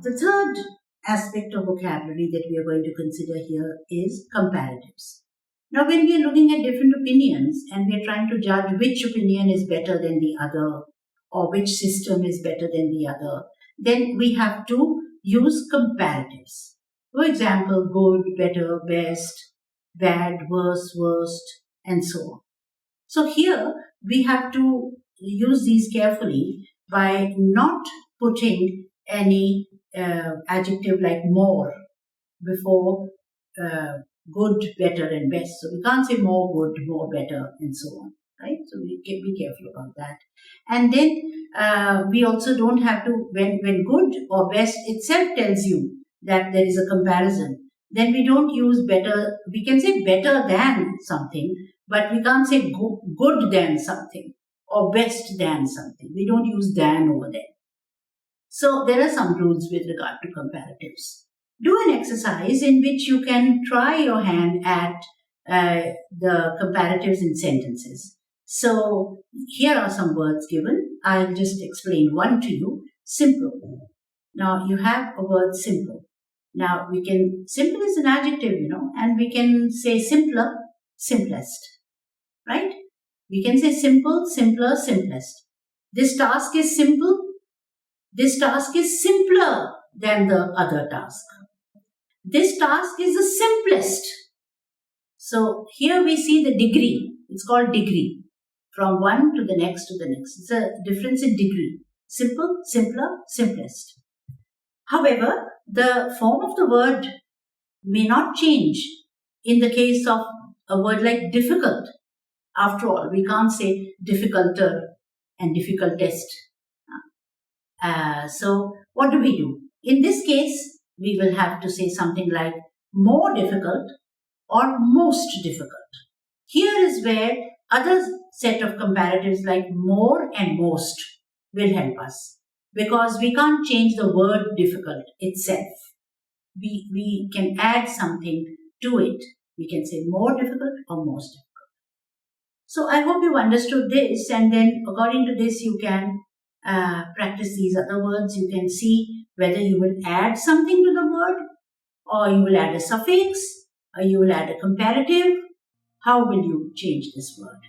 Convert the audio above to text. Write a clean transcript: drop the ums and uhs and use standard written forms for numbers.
The third aspect of vocabulary that we are going to consider here is comparatives. Now, when we are looking at different opinions and we are trying to judge which opinion is better than the other or which system is better than the other, then we have to use comparatives. For example, good, better, best, bad, worse, worst, and so on. So here we have to use these carefully by not putting any adjective like more before good, better, and best. So we can't say more good, more better, and so on, right? So we can be careful about that. And then we also don't have to, when good or best itself tells you that there is a comparison, then we don't use better. We can say better than something, but we can't say good than something or best than something. We don't use than over there. So there are some rules with regard to comparatives. Do an exercise in which you can try your hand at the comparatives in sentences. So here are some words given. I'll just explain one to you. Simple. Now you have a word simple. Now simple is an adjective, and we can say simpler, simplest, right? We can say simple, simpler, simplest. This task is simple. This task is simpler than the other task. This task is the simplest. So here we see the degree. It's called degree. From one to the next to the next. It's a difference in degree. Simple, simpler, simplest. However, the form of the word may not change in the case of a word like difficult. After all, we can't say difficulter and difficultest. So what do we do? In this case, we will have to say something like more difficult or most difficult. Here is where other set of comparatives like more and most will help us, because we can't change the word difficult itself. We can add something to it. We can say more difficult or most difficult. So I hope you understood this, and then according to this you can practice these other words. You can see whether you will add something to the word, or you will add a suffix, or you will add a comparative. How will you change this word?